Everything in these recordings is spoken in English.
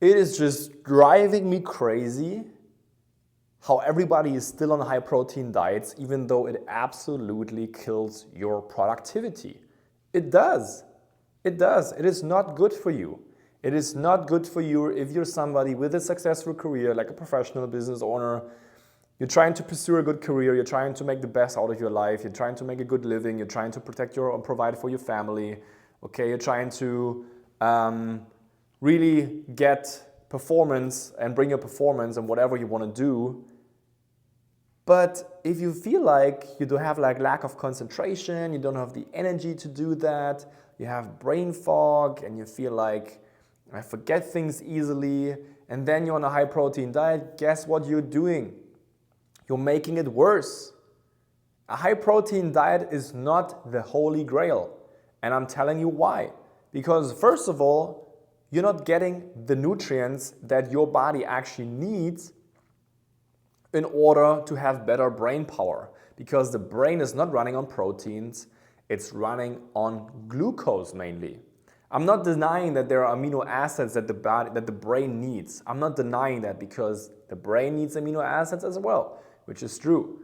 It is just driving me crazy how everybody is still on high protein diets, even though it absolutely kills your productivity. It does. It does. It is not good for you. It is not good for you if you're somebody with a successful career, like a professional business owner. You're trying to pursue a good career, you're trying to make the best out of your life, you're trying to make a good living, you're trying to protect your and provide for your family, okay? You're trying to really get performance and bring your performance and whatever you want to do. But if you feel like you don't have lack of concentration, you don't have the energy to do that, you have brain fog and you feel like I forget things easily, and then you're on a high protein diet, guess what you're doing? You're making it worse. A high protein diet is not the holy grail. And I'm telling you why. Because first of all, you're not getting the nutrients that your body actually needs in order to have better brain power. Because the brain is not running on proteins, it's running on glucose mainly. I'm not denying that there are amino acids that the brain needs. I'm not denying that, because the brain needs amino acids as well, which is true.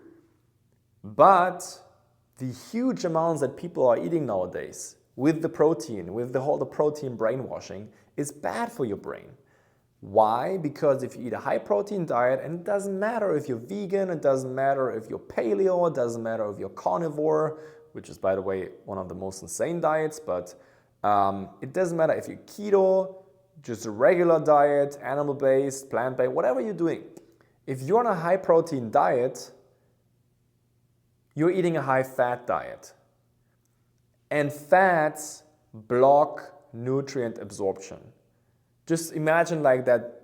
But the huge amounts that people are eating nowadays with the protein, with the whole protein brainwashing, is bad for your brain. Why? Because if you eat a high protein diet, and it doesn't matter if you're vegan, it doesn't matter if you're paleo, it doesn't matter if you're carnivore, which is, by the way, one of the most insane diets, but it doesn't matter if you're keto, just a regular diet, animal-based, plant-based, whatever you're doing. If you're on a high protein diet, you're eating a high fat diet. And fats block nutrient absorption. Just imagine like that,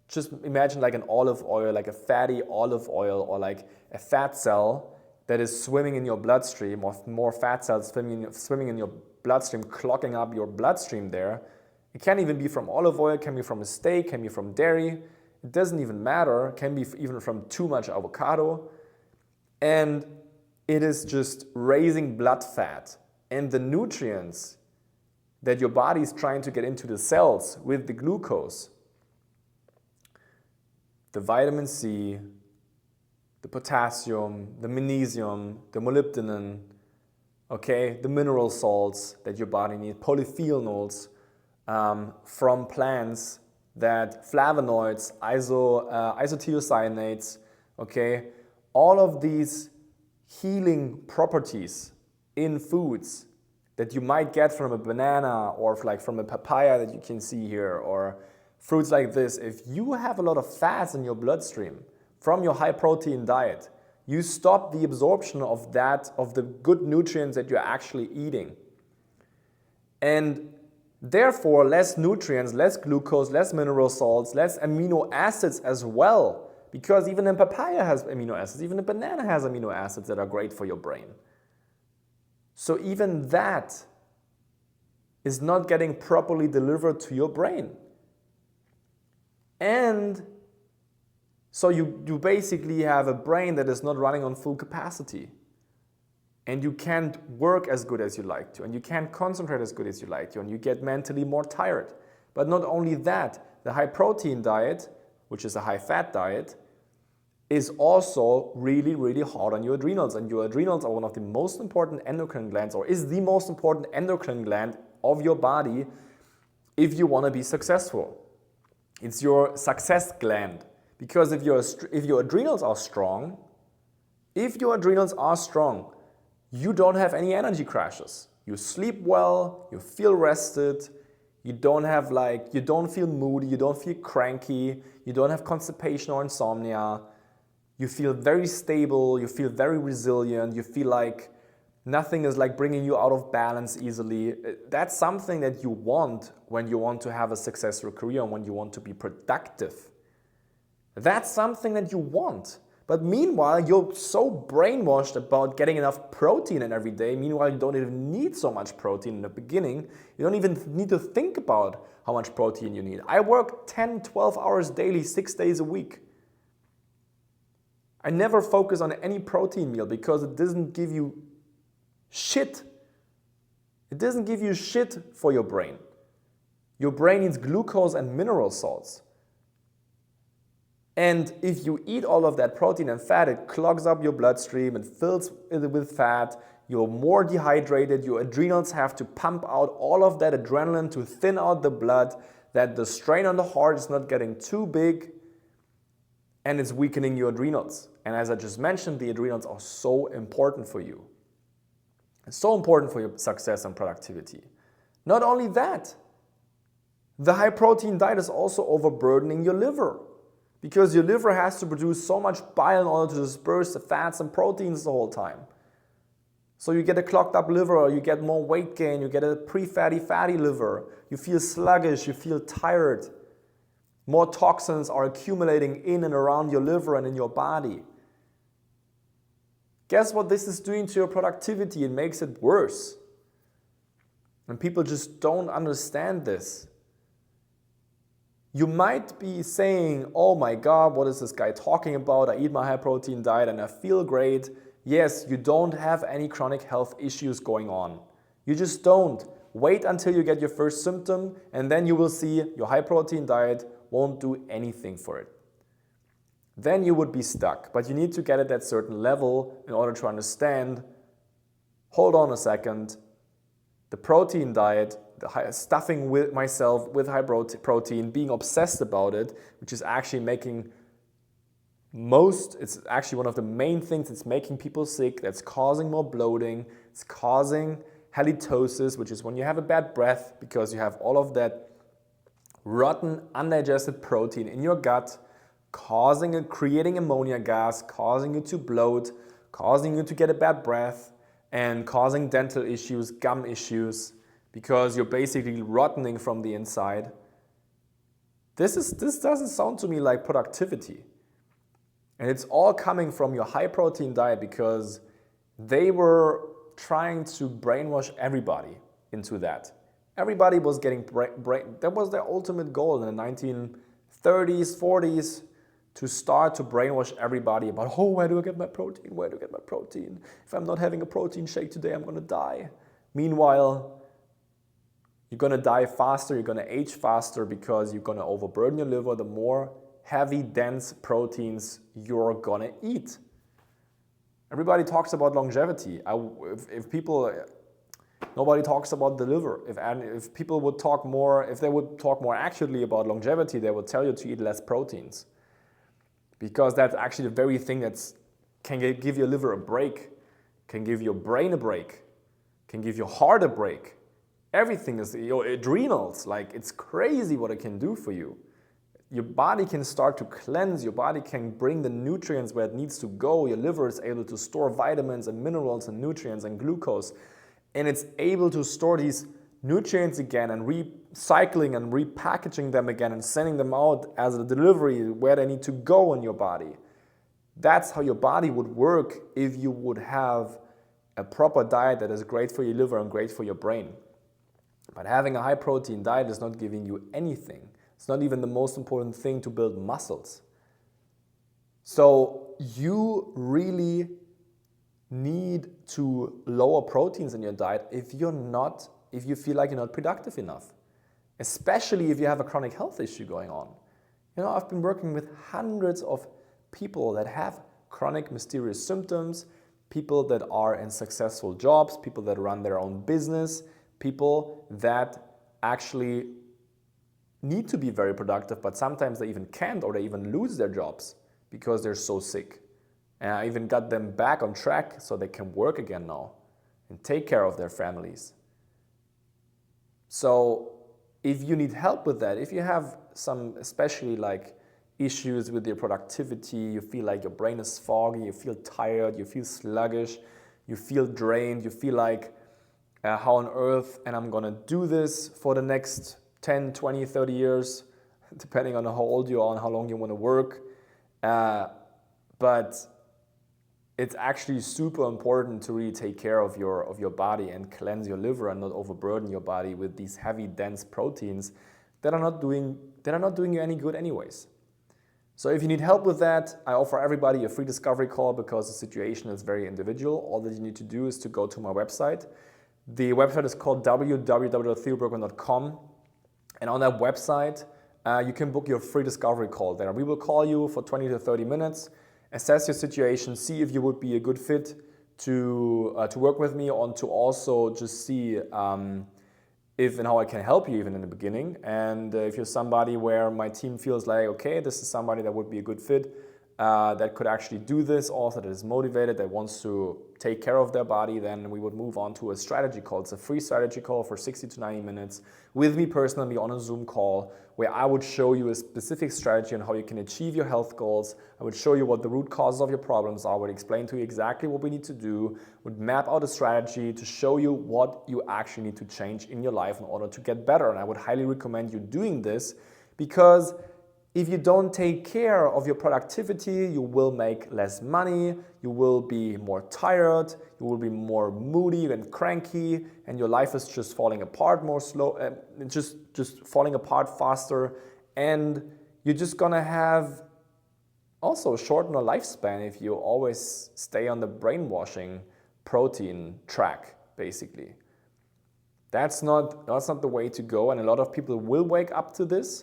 just imagine like an olive oil, like a fatty olive oil, or like a fat cell that is swimming in your bloodstream, or more fat cells swimming in your bloodstream, clogging up your bloodstream there. It can't even be from olive oil, it can be from a steak, can be from dairy. It doesn't even matter, it can be even from too much avocado. And it is just raising blood fat. And the nutrients that your body is trying to get into the cells with the glucose, the vitamin C, the potassium, the magnesium, the molybdenum, okay, the mineral salts that your body needs, polyphenols from plants, that flavonoids, isothiocyanates, okay, all of these healing properties in foods that you might get from a banana or like from a papaya that you can see here, or fruits like this. If you have a lot of fats in your bloodstream from your high protein diet, you stop the absorption of the good nutrients that you're actually eating. And therefore, less nutrients, less glucose, less mineral salts, less amino acids as well. Because even a papaya has amino acids, even a banana has amino acids that are great for your brain. So even that is not getting properly delivered to your brain. And so you basically have a brain that is not running on full capacity. And you can't work as good as you like to, and you can't concentrate as good as you like to, and you get mentally more tired. But not only that, the high protein diet, which is a high fat diet, is also really, really hard on your adrenals. And your adrenals are one of the most important endocrine glands, or is the most important endocrine gland of your body if you want to be successful. It's your success gland. Because if your adrenals are strong, you don't have any energy crashes. You sleep well, you feel rested, you don't feel moody, you don't feel cranky, you don't have constipation or insomnia. You feel very stable, you feel very resilient, you feel like nothing is like bringing you out of balance easily. That's something that you want when you want to have a successful career and when you want to be productive. That's something that you want. But meanwhile, you're so brainwashed about getting enough protein in every day. Meanwhile, you don't even need so much protein in the beginning. You don't even need to think about how much protein you need. I work 10, 12 hours daily, 6 days a week. I never focus on any protein meal because it doesn't give you shit. It doesn't give you shit for your brain. Your brain needs glucose and mineral salts. And if you eat all of that protein and fat, it clogs up your bloodstream, it fills it with fat, you're more dehydrated, your adrenals have to pump out all of that adrenaline to thin out the blood, that the strain on the heart is not getting too big, and it's weakening your adrenals. And as I just mentioned, the adrenals are so important for you. It's so important for your success and productivity. Not only that, the high protein diet is also overburdening your liver, because your liver has to produce so much bile in order to disperse the fats and proteins the whole time. So you get a clogged up liver, or you get more weight gain, you get a pre-fatty, fatty liver, you feel sluggish, you feel tired. More toxins are accumulating in and around your liver and in your body. Guess what this is doing to your productivity? It makes it worse. And people just don't understand this. You might be saying, oh my God, what is this guy talking about? I eat my high protein diet and I feel great. Yes, you don't have any chronic health issues going on. You just don't. Wait until you get your first symptom, and then you will see your high protein diet won't do anything for it. Then you would be stuck. But you need to get at that certain level in order to understand, hold on a second, the protein diet, stuffing with myself with high protein, being obsessed about it, which is actually making it's actually one of the main things that's making people sick, that's causing more bloating, it's causing halitosis, which is when you have a bad breath because you have all of that rotten, undigested protein in your gut, creating ammonia gas, causing you to bloat, causing you to get a bad breath, and causing dental issues, gum issues, because you're basically rotting from the inside. This doesn't sound to me like productivity. And it's all coming from your high protein diet, because they were trying to brainwash everybody into that. Everybody was getting that was their ultimate goal in the 1930s, 40s, to start to brainwash everybody about, oh, where do I get my protein? Where do I get my protein? If I'm not having a protein shake today, I'm going to die. Meanwhile, you're going to die faster, you're going to age faster, because you're going to overburden your liver the more heavy, dense proteins you're going to eat. Everybody talks about longevity. Nobody talks about the liver. If people would talk more, if they would talk more accurately about longevity, they would tell you to eat less proteins. Because that's actually the very thing that can give your liver a break, can give your brain a break, can give your heart a break. Everything is, your adrenals, like, it's crazy what it can do for you. Your body can start to cleanse, your body can bring the nutrients where it needs to go. Your liver is able to store vitamins and minerals and nutrients and glucose. And it's able to store these nutrients again and recycling and repackaging them again and sending them out as a delivery where they need to go in your body. That's how your body would work if you would have a proper diet that is great for your liver and great for your brain. But having a high protein diet is not giving you anything. It's not even the most important thing to build muscles. So you really need to lower proteins in your diet if you feel like you're not productive enough. Especially if you have a chronic health issue going on. I've been working with hundreds of people that have chronic mysterious symptoms, people that are in successful jobs, people that run their own business, people that actually need to be very productive, but sometimes they even can't, or they even lose their jobs because they're so sick. And I even got them back on track so they can work again now and take care of their families. So if you need help with that, if you have some especially like issues with your productivity, you feel like your brain is foggy, you feel tired, you feel sluggish, you feel drained, you feel like how on earth and I'm gonna do this for the next 10, 20, 30 years, depending on how old you are and how long you want to work. But it's actually super important to really take care of your body and cleanse your liver and not overburden your body with these heavy, dense proteins that are not doing you any good anyways. So if you need help with that, I offer everybody a free discovery call because the situation is very individual. All that you need to do is to go to my website. The website is called www.theobergmann.com. And on that website, you can book your free discovery call there. We will call you for 20 to 30 minutes, assess your situation, see if you would be a good fit to work with me, or to also just see if and how I can help you even in the beginning. And if you're somebody where my team feels like, okay, this is somebody that would be a good fit, that could actually do this also, that is motivated, that wants to take care of their body, then we would move on to a strategy call. It's a free strategy call for 60 to 90 minutes with me personally on a Zoom call, where I would show you a specific strategy on how you can achieve your health goals. I would show you what the root causes of your problems are, I would explain to you exactly what we need to do, would map out a strategy to show you what you actually need to change in your life in order to get better. And I would highly recommend you doing this, because if you don't take care of your productivity, you will make less money, you will be more tired, you will be more moody and cranky, and your life is just falling apart more slow, just falling apart faster, and you're just gonna have also a shorter lifespan if you always stay on the brainwashing protein track, basically. That's not the way to go, and a lot of people will wake up to this.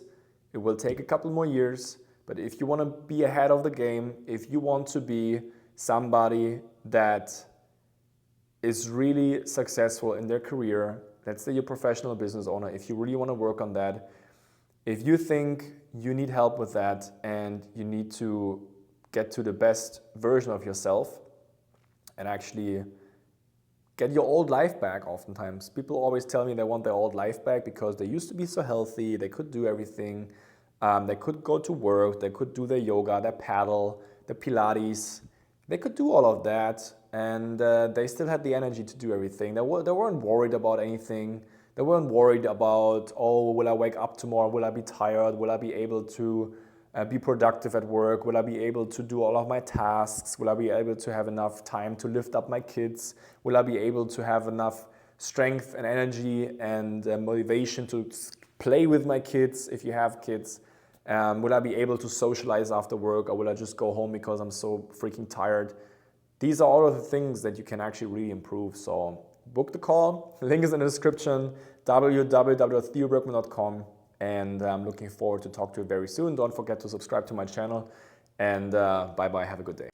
It will take a couple more years, but if you want to be ahead of the game, if you want to be somebody that is really successful in their career, let's say you're a professional business owner, if you really want to work on that, if you think you need help with that and you need to get to the best version of yourself and actually get your old life back. Oftentimes people always tell me they want their old life back because they used to be so healthy, they could do everything, they could go to work, they could do their yoga, their paddle, their Pilates, they could do all of that, and they still had the energy to do everything. They weren't worried about anything. They weren't worried about, oh, will I wake up tomorrow, will I be tired, will I be able to be productive at work, will I be able to do all of my tasks, will I be able to have enough time to lift up my kids, will I be able to have enough strength and energy and motivation to play with my kids if you have kids, will I be able to socialize after work, or will I just go home because I'm so freaking tired. These are all of the things that you can actually really improve. So book the call, link is in the description, www.theobergmann.com. And I'm looking forward to talk to you very soon. Don't forget to subscribe to my channel, and bye-bye, have a good day.